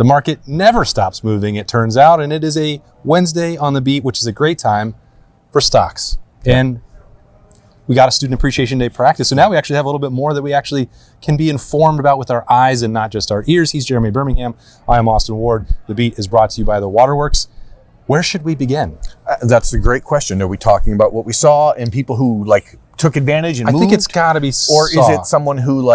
The market never stops moving, it turns out, and it is a Wednesday on the beat, which is a great time for stocks. And we got a Student Appreciation Day practice, so now we actually have a little bit more that we actually can be informed about with our eyes and not just our ears. He's Jeremy Birmingham. I am Austin Ward. The Beat is brought to you by the Waterworks. Where should we begin? That's a great question. Are we talking about what we saw and people who took advantage and moved? I think it's got to be Or is it someone who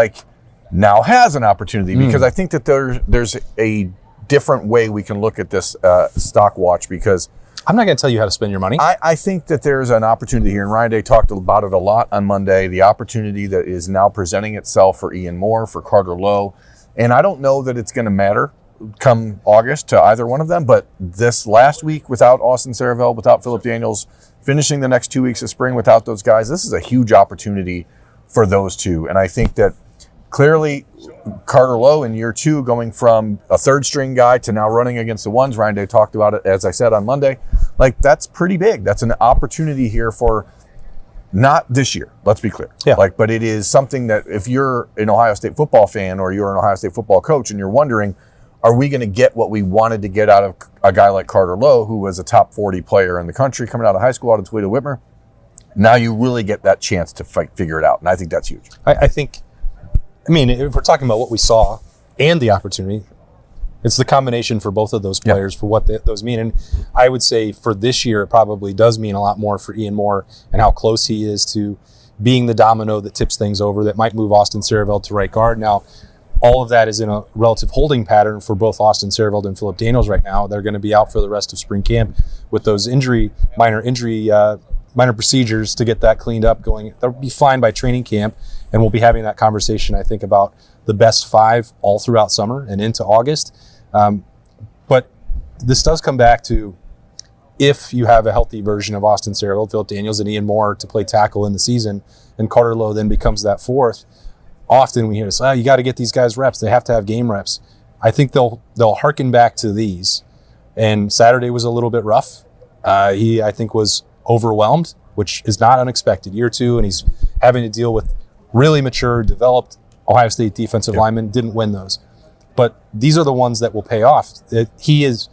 now has an opportunity? Because I think that there's a different way we can look at this stock watch, because I'm not going to tell you how to spend your money. I think that there's an opportunity here, and Ryan Day talked about it a lot on Monday, the opportunity that is now presenting itself for Ian Moore, for Carter Lowe. And I don't know that it's going to matter come August to either one of them, but this last week without Austin Saraville, without Phillip Daniels, finishing the next 2 weeks of spring without those guys, this is a huge opportunity for those two. And I think that clearly Carter Lowe in year two, going from a third string guy to now running against the ones, Ryan Day talked about it, as I said on Monday, that's pretty big. That's an opportunity here for not this year, let's be clear. Yeah. But it is something that if you're an Ohio State football fan or you're an Ohio State football coach and you're wondering, are we going to get what we wanted to get out of a guy like Carter Lowe, who was a top 40 player in the country coming out of high school out of Toledo Whitmer? Now you really get that chance to figure it out, and I think that's huge. I think, if we're talking about what we saw and the opportunity, it's the combination for both of those players for what those mean. And I would say for this year, it probably does mean a lot more for Ian Moore and how close he is to being the domino that tips things over that might move Austin Saraville to right guard. Now, all of that is in a relative holding pattern for both Austin Saraville and Phillip Daniels right now. They're going to be out for the rest of spring camp with those minor procedures to get that cleaned up going. They'll be fine by training camp, and we'll be having that conversation, I think, about the best five all throughout summer and into August. But this does come back to, if you have a healthy version of Austin Saraville, Phillip Daniels, and Ian Moore to play tackle in the season, and Carter Lowe then becomes that fourth, often we hear this, you got to get these guys reps. They have to have game reps. I think they'll hearken back to these. And Saturday was a little bit rough. He, I think, was overwhelmed, which is not unexpected. Year two, and he's having to deal with really mature, developed Ohio State defensive linemen. Didn't win those. But these are the ones that will pay off. He is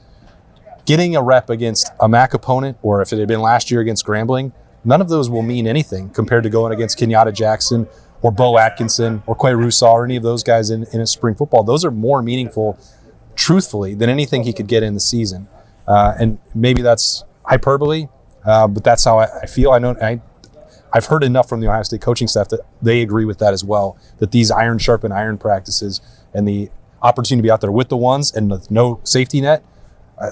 getting a rep against a MAC opponent, or if it had been last year against Grambling, none of those will mean anything compared to going against Kenyatta Jackson or Bo Atkinson or Quay Russaw or any of those guys in a spring football. Those are more meaningful, truthfully, than anything he could get in the season. And maybe that's hyperbole, but that's how I feel. I've heard enough from the Ohio State coaching staff that they agree with that as well, that these iron sharpen iron practices and the opportunity to be out there with the ones and with no safety net,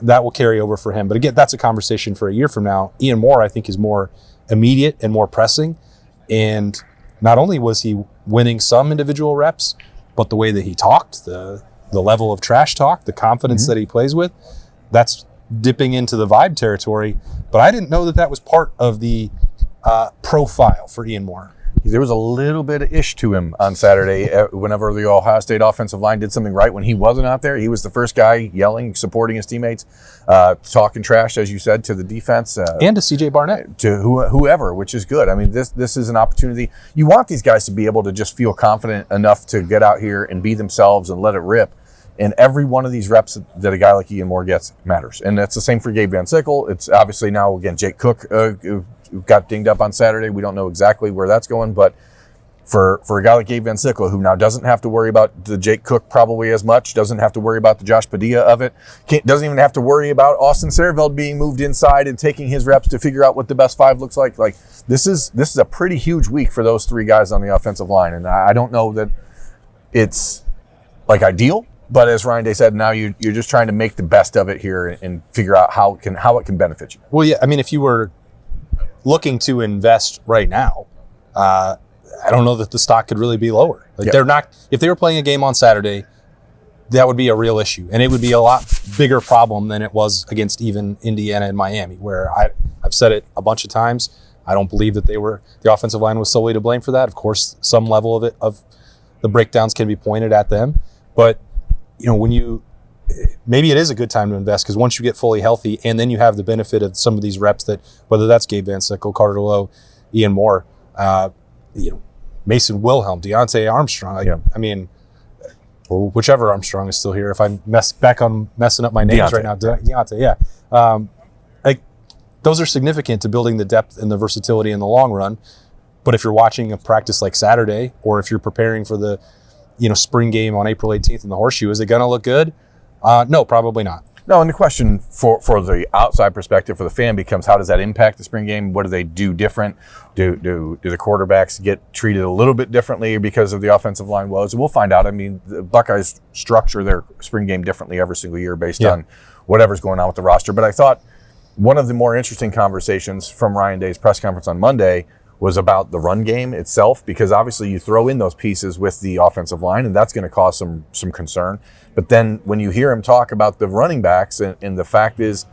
that will carry over for him. But again, that's a conversation for a year from now. Ian Moore, I think, is more immediate and more pressing. And not only was he winning some individual reps, but the way that he talked, the level of trash talk, the confidence that he plays with, that's dipping into the vibe territory. But I didn't know that was part of the profile for Ian Moore. There was a little bit of ish to him on Saturday whenever the Ohio State offensive line did something right when he wasn't out there. He was the first guy yelling, supporting his teammates, talking trash, as you said, to the defense. And to C.J. Barnett. To whoever, which is good. This is an opportunity. You want these guys to be able to just feel confident enough to get out here and be themselves and let it rip. And every one of these reps that a guy like Ian Moore gets matters. And that's the same for Gabe Van Sickle. It's obviously now, again, Jake Cook got dinged up on Saturday. We don't know exactly where that's going, but for a guy like Gabe Van Sickle, who now doesn't have to worry about the Jake Cook probably as much, doesn't have to worry about the Josh Padilla of it, doesn't even have to worry about Austin Saraville being moved inside and taking his reps to figure out what the best five looks like. This is a pretty huge week for those three guys on the offensive line, and I don't know that it's ideal. But as Ryan Day said, now you're just trying to make the best of it here and figure out how it can benefit you. Well, yeah, if you were looking to invest right now, I don't know that the stock could really be lower. They're not. If they were playing a game on Saturday, that would be a real issue, and it would be a lot bigger problem than it was against even Indiana and Miami, where I've said it a bunch of times. I don't believe that the offensive line was solely to blame for that. Of course, some level of the breakdowns can be pointed at them, but maybe it is a good time to invest, because once you get fully healthy and then you have the benefit of some of these reps that, whether that's Gabe Van Sickle, Carter Lowe, Ian Moore, Mason Wilhelm, Deontay Armstrong. or whichever Armstrong is still here. If I'm messing up my names right now, Deontay, yeah. Like those are significant to building the depth and the versatility in the long run. But if you're watching a practice like Saturday, or if you're preparing for the spring game on April 18th in the Horseshoe, is it going to look good? No, probably not. No, and the question for the outside perspective for the fan becomes, how does that impact the spring game? What do they do different? Do the quarterbacks get treated a little bit differently because of the offensive line woes? We'll find out. I mean, the Buckeyes structure their spring game differently every single year based on whatever's going on with the roster. But I thought one of the more interesting conversations from Ryan Day's press conference on Monday was about the run game itself, because obviously you throw in those pieces with the offensive line, and that's going to cause some concern. But then when you hear him talk about the running backs, and the fact is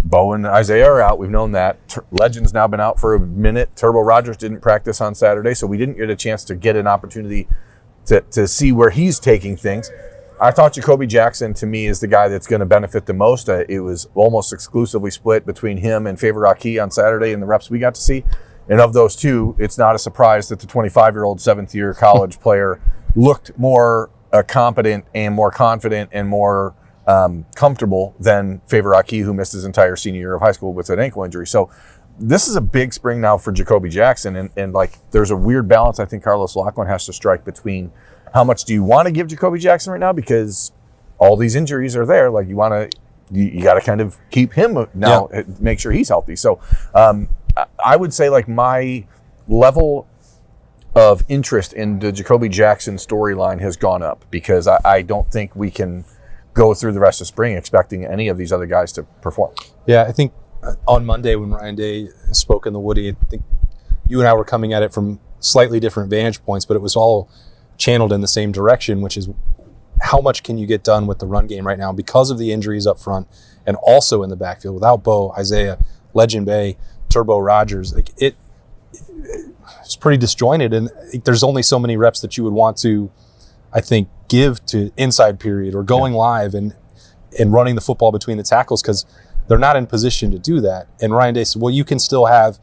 Bo and Isaiah are out. We've known that. Legend's now been out for a minute. Turbo Rogers didn't practice on Saturday, so we didn't get a chance to get an opportunity to see where he's taking things. I thought Jacoby Jackson, to me, is the guy that's going to benefit the most. It was almost exclusively split between him and Favor Aki on Saturday in the reps we got to see. And of those two, it's not a surprise that the 25-year-old seventh-year college player looked more competent and more confident and more comfortable than Favor Aki, who missed his entire senior year of high school with an ankle injury. So this is a big spring now for Jacoby Jackson. And like, there's a weird balance I think Carlos Lachlan has to strike between how much do you want to give Jacoby Jackson right now, because all these injuries are there. Like, you got to kind of keep him now, make sure he's healthy. So I would say, like, my level of interest in the Jacoby Jackson storyline has gone up, because I don't think we can go through the rest of spring expecting any of these other guys to perform. Yeah, I think on Monday when Ryan Day spoke in the Woody, I think you and I were coming at it from slightly different vantage points, but it was all channeled in the same direction, which is how much can you get done with the run game right now because of the injuries up front and also in the backfield without Bo, Isaiah, Legend Bay, Turbo Rogers. Like it's pretty disjointed, and there's only so many reps that you would want to, I think, give to inside period or going live and running the football between the tackles, because they're not in position to do that. And Ryan Day said, well, you can still have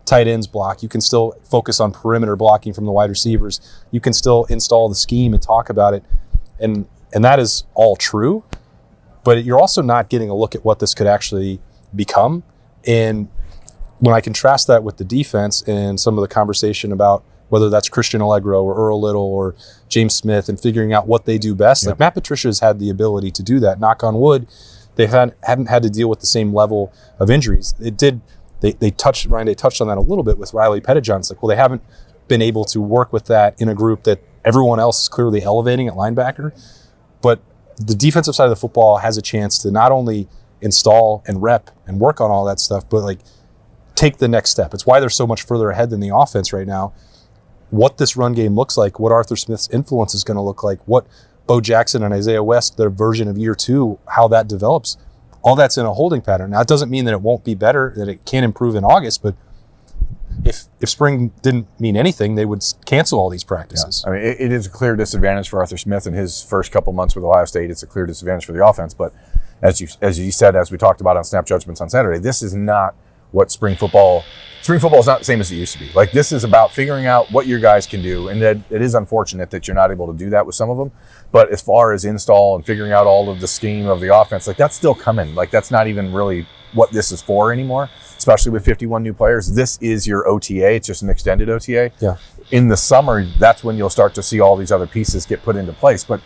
tight ends block. You can still focus on perimeter blocking from the wide receivers. You can still install the scheme and talk about it. And that is all true, but you're also not getting a look at what this could actually become. And when I contrast that with the defense and some of the conversation about whether that's Christian Allegro or Earl Little or James Smith and figuring out what they do best, like Matt Patricia has had the ability to do that. Knock on wood, they hadn't had to deal with the same level of injuries. Ryan Day touched on that a little bit with Riley Pettijohn. It's like, well, they haven't been able to work with that in a group that everyone else is clearly elevating at linebacker. But the defensive side of the football has a chance to not only install and rep and work on all that stuff, but like take the next step. It's why they're so much further ahead than the offense right now. What this run game looks like, what Arthur Smith's influence is going to look like, what Bo Jackson and Isaiah West, their version of year two, how that develops, all that's in a holding pattern. Now, it doesn't mean that it won't be better, that it can't improve in August, but if spring didn't mean anything, they would cancel all these practices. Yeah. I mean, it is a clear disadvantage for Arthur Smith in his first couple months with Ohio State. It's a clear disadvantage for the offense. But as you said, as we talked about on Snap Judgments on Saturday, this is not what spring football is not the same as it used to be. Like, this is about figuring out what your guys can do. And that it is unfortunate that you're not able to do that with some of them. But as far as install and figuring out all of the scheme of the offense, like, that's still coming. Like, that's not even really what this is for anymore, especially with 51 new players. This is your OTA. It's just an extended OTA. Yeah. In the summer, that's when you'll start to see all these other pieces get put into place. But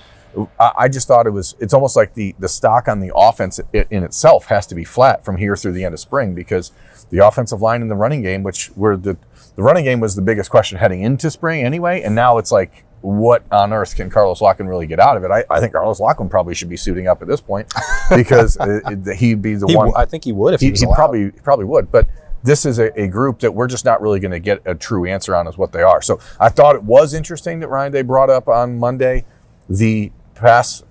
I just thought it's almost like the stock on the offense in itself has to be flat from here through the end of spring, because the offensive line and the running game, which were the running game was the biggest question heading into spring anyway. And now it's like, what on earth can Carlos Lachlan really get out of it? I think Carlos Lachlan probably should be suiting up at this point, because he'd be the one. I think he would if he was allowed. He probably would. But this is a group that we're just not really going to get a true answer on as what they are. So I thought it was interesting that Ryan Day brought up on Monday the pass,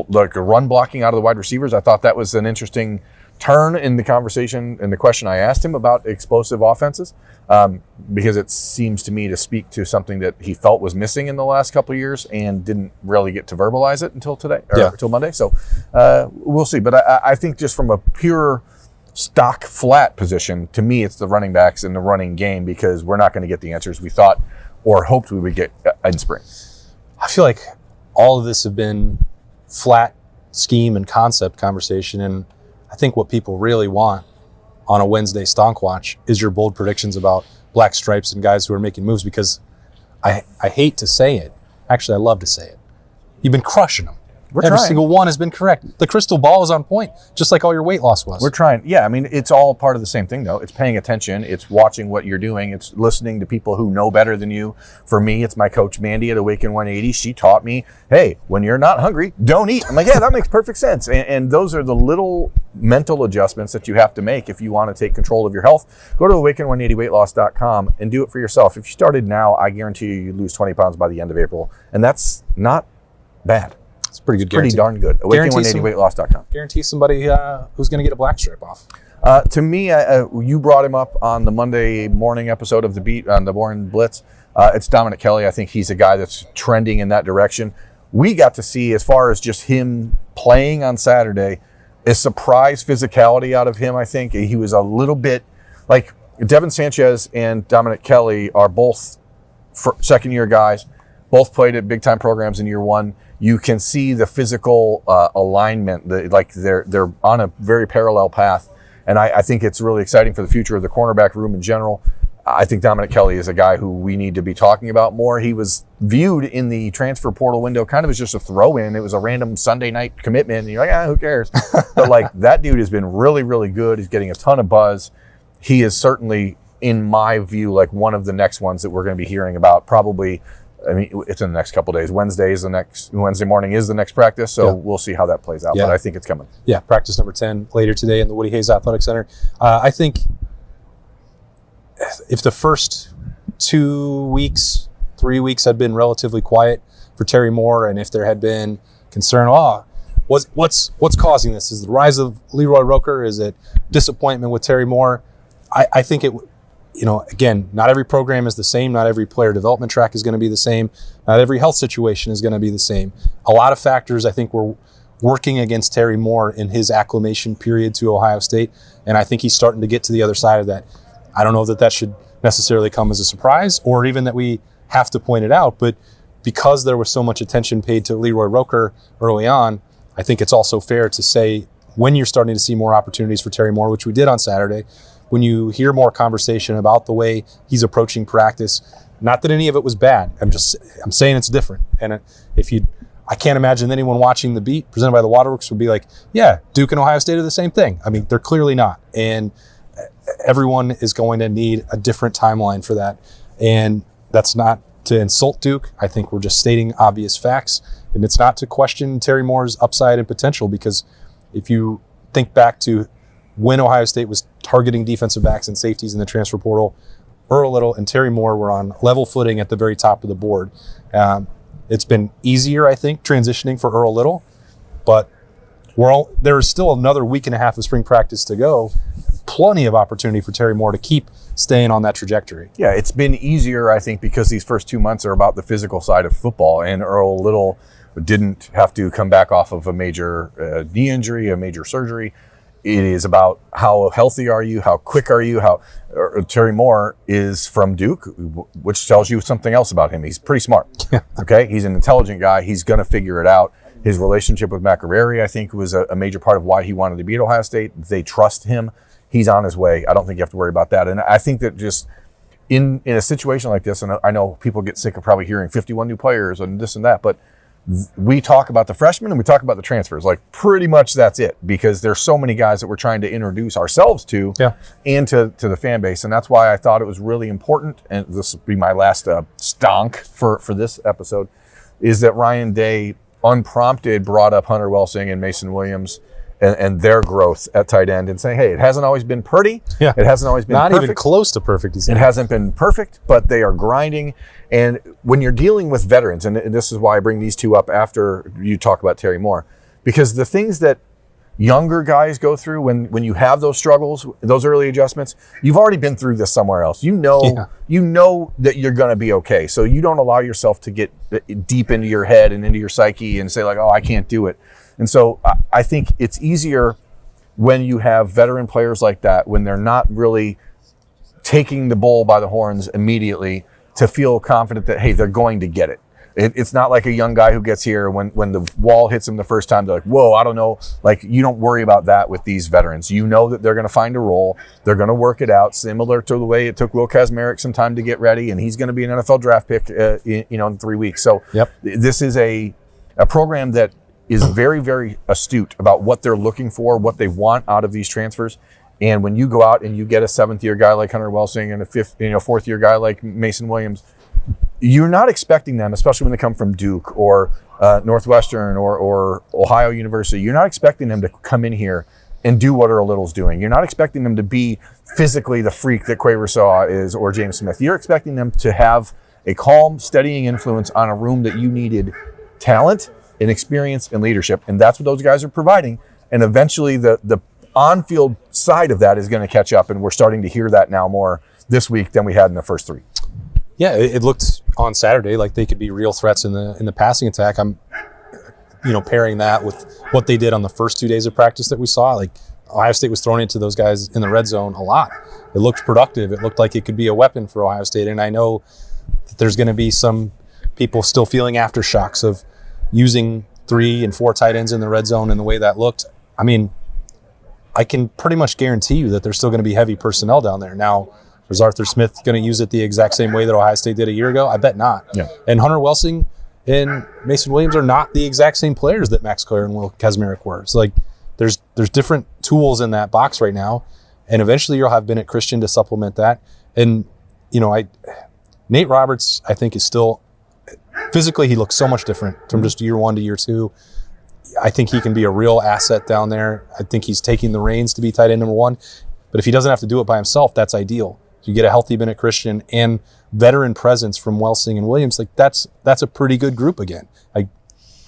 like run blocking out of the wide receivers. I thought that was an interesting turn in the conversation and the question I asked him about explosive offenses, because it seems to me to speak to something that he felt was missing in the last couple of years and didn't really get to verbalize it until today, or until Monday. So we'll see. But I think just from a pure stock flat position, to me, it's the running backs and the running game, because we're not going to get the answers we thought or hoped we would get in spring. I feel like all of this have been flat scheme and concept conversation. And I think what people really want on a Wednesday Stonk Watch is your bold predictions about black stripes and guys who are making moves, because I hate to say it. Actually, I love to say it. You've been crushing them. Every single one has been correct. The crystal ball is on point, just like all your weight loss was. We're trying. Yeah, I mean, it's all part of the same thing, though. It's paying attention. It's watching what you're doing. It's listening to people who know better than you. For me, it's my coach, Mandy, at Awaken 180. She taught me, hey, when you're not hungry, don't eat. I'm like, yeah, that makes perfect sense. And those are the little mental adjustments that you have to make if you want to take control of your health. Go to awaken180weightloss.com and do it for yourself. If you started now, I guarantee you lose 20 pounds by the end of April. And that's not bad. It's pretty good. Pretty darn good. Awaken180weightloss.com. Guarantee somebody who's going to get a black stripe off. To me, you brought him up on the Monday morning episode of The Beat on the Morning Blitz. It's Dominic Kelly. I think he's a guy that's trending in that direction. We got to see, as far as just him playing on Saturday, a surprise physicality out of him. I think he was a little bit like Devin Sanchez and Dominic Kelly are both second-year guys. Both played at big-time programs in year one. You can see the physical alignment. They're on a very parallel path, and I think it's really exciting for the future of the cornerback room in general. I think Dominic Kelly is a guy who we need to be talking about more. He was viewed in the transfer portal window kind of as just a throw-in. It was a random Sunday night commitment, and you're like, who cares? But that dude has been really, really good. He's getting a ton of buzz. He is certainly, in my view, one of the next ones that we're going to be hearing about. Probably, I mean, it's in the next couple of days. Wednesday morning is the next practice, so we'll see how that plays out. But I think it's coming. Yeah, practice number 10 later today in the Woody Hayes Athletic Center. I think if the first 2 weeks, 3 weeks had been relatively quiet for Terry Moore, and if there had been concern, what's causing this? Is it the rise of Leroy Roker? Is it disappointment with Terry Moore? I think it. Again, not every program is the same. Not every player development track is going to be the same. Not every health situation is going to be the same. A lot of factors, I think, were working against Terry Moore in his acclimation period to Ohio State, and I think he's starting to get to the other side of that. I don't know that should necessarily come as a surprise, or even that we have to point it out, but because there was so much attention paid to Leroy Roker early on, I think it's also fair to say when you're starting to see more opportunities for Terry Moore, which we did on Saturday, when you hear more conversation about the way he's approaching practice, not that any of it was bad. I'm saying it's different. And I can't imagine anyone watching The Beat presented by the Waterworks would be like, yeah, Duke and Ohio State are the same thing. I mean, they're clearly not. And everyone is going to need a different timeline for that. And that's not to insult Duke. I think we're just stating obvious facts. And it's not to question Terry Moore's upside and potential, because if you think back to when Ohio State was targeting defensive backs and safeties in the transfer portal, Earl Little and Terry Moore were on level footing at the very top of the board. It's been easier, I think, transitioning for Earl Little, but there is still another week and a half of spring practice to go. Plenty of opportunity for Terry Moore to keep staying on that trajectory. Yeah, it's been easier, I think, because these first 2 months are about the physical side of football, and Earl Little didn't have to come back off of a major knee injury, a major surgery. It is about how healthy are you, how quick are you, Terry Moore is from Duke, which tells you something else about him. He's pretty smart, okay? He's an intelligent guy. He's going to figure it out. His relationship with McArary, I think, was a major part of why he wanted to be at Ohio State. They trust him. He's on his way. I don't think you have to worry about that. And I think that just in a situation like this, and I know people get sick of probably hearing 51 new players and this and that, but we talk about the freshmen and we talk about the transfers. Pretty much that's it, because there's so many guys that we're trying to introduce ourselves to and to the fan base. And that's why I thought it was really important, and this will be my last stonk for this episode, is that Ryan Day, unprompted, brought up Hunter Welsing and Mason Williams and their growth at tight end, and say, hey, it hasn't always been pretty. Yeah. It hasn't always been not perfect. Even close to perfect. It hasn't been perfect, but they are grinding. And when you're dealing with veterans, and this is why I bring these two up after you talk about Terry Moore, because the things that younger guys go through when you have those struggles, those early adjustments, you've already been through this somewhere else. You know that you're going to be okay. So you don't allow yourself to get deep into your head and into your psyche and say I can't do it. And so I think it's easier when you have veteran players like that, when they're not really taking the bull by the horns immediately, to feel confident that, hey, they're going to get it. It's not like a young guy who gets here when the wall hits him the first time, they're like, whoa, I don't know. Like, you don't worry about that with these veterans. You know that they're going to find a role. They're going to work it out, similar to the way it took Will Kazmarek some time to get ready, and he's going to be an NFL draft pick in 3 weeks. So this is a program that is very, very astute about what they're looking for, what they want out of these transfers. And when you go out and you get a 7th-year guy like Hunter Welsing and a 4th-year guy like Mason Williams, you're not expecting them, especially when they come from Duke or Northwestern or Ohio University, you're not expecting them to come in here and do what Earl Little's doing. You're not expecting them to be physically the freak that Quay is or James Smith. You're expecting them to have a calm, steadying influence on a room that you needed talent and experience and leadership. And that's what those guys are providing. And eventually the on-field side of that is going to catch up. And we're starting to hear that now more this week than we had in the first 3. Yeah, it looked on Saturday like they could be real threats in the passing attack. I'm, pairing that with what they did on the first 2 days of practice that we saw. Like, Ohio State was thrown into those guys in the red zone a lot. It looked productive. It looked like it could be a weapon for Ohio State. And I know that there's going to be some people still feeling aftershocks of using 3 and 4 tight ends in the red zone and the way that looked. I mean, I can pretty much guarantee you that there's still going to be heavy personnel down there. Now, is Arthur Smith going to use it the exact same way that Ohio State did a year ago? I bet not. Yeah. And Hunter Welsing and Mason Williams are not the exact same players that Max Clare and Will Kazmarek were. So, like, there's different tools in that box right now, and eventually you'll have Bennett Christian to supplement that. And, Nate Roberts, I think, is still physically, he looks so much different from just year 1 to year 2. I think he can be a real asset down there. I think he's taking the reins to be tight end number 1. But if he doesn't have to do it by himself, that's ideal. You get a healthy Bennett Christian and veteran presence from Welsing and Williams. Like, that's a pretty good group again. Like,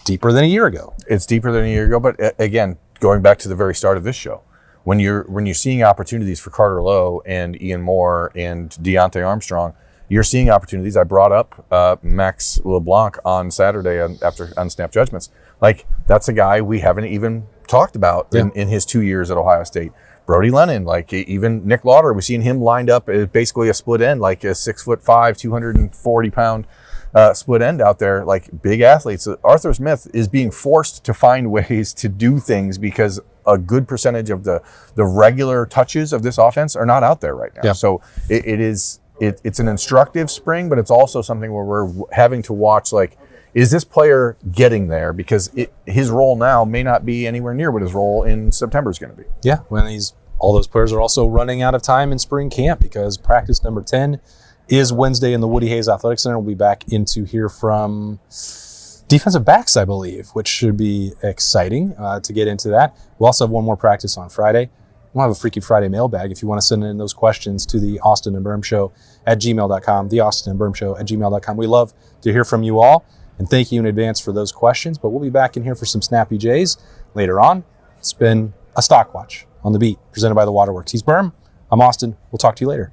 deeper than a year ago. It's deeper than a year ago, but again, going back to the very start of this show, when you're seeing opportunities for Carter Lowe and Ian Moore and Deontay Armstrong, you're seeing opportunities. I brought up Max LeBlanc on Saturday after Unsnapped Judgments. Like, that's a guy we haven't even talked about in his 2 years at Ohio State. Brody Lennon, like, even Nick Lauder, we've seen him lined up as basically a split end, like a 6'5", 240-pound split end out there, like big athletes. So Arthur Smith is being forced to find ways to do things because a good percentage of the regular touches of this offense are not out there right now. Yeah. So it's an instructive spring, but it's also something where we're having to watch, like, is this player getting there? Because his role now may not be anywhere near what his role in September is going to be. Yeah, all those players are also running out of time in spring camp because practice number 10 is Wednesday in the Woody Hayes Athletic Center. We'll be back into here from defensive backs, I believe, which should be exciting to get into that. We'll also have one more practice on Friday. We'll have a Freaky Friday mailbag if you want to send in those questions to the Austin and Berm Show at gmail.com, the Austin and Berm Show at gmail.com. We love to hear from you all, and thank you in advance for those questions. But we'll be back in here for some Snappy Jays later on. It's been a Stock Watch on the Beat, presented by the Waterworks. He's Berm. I'm Austin. We'll talk to you later.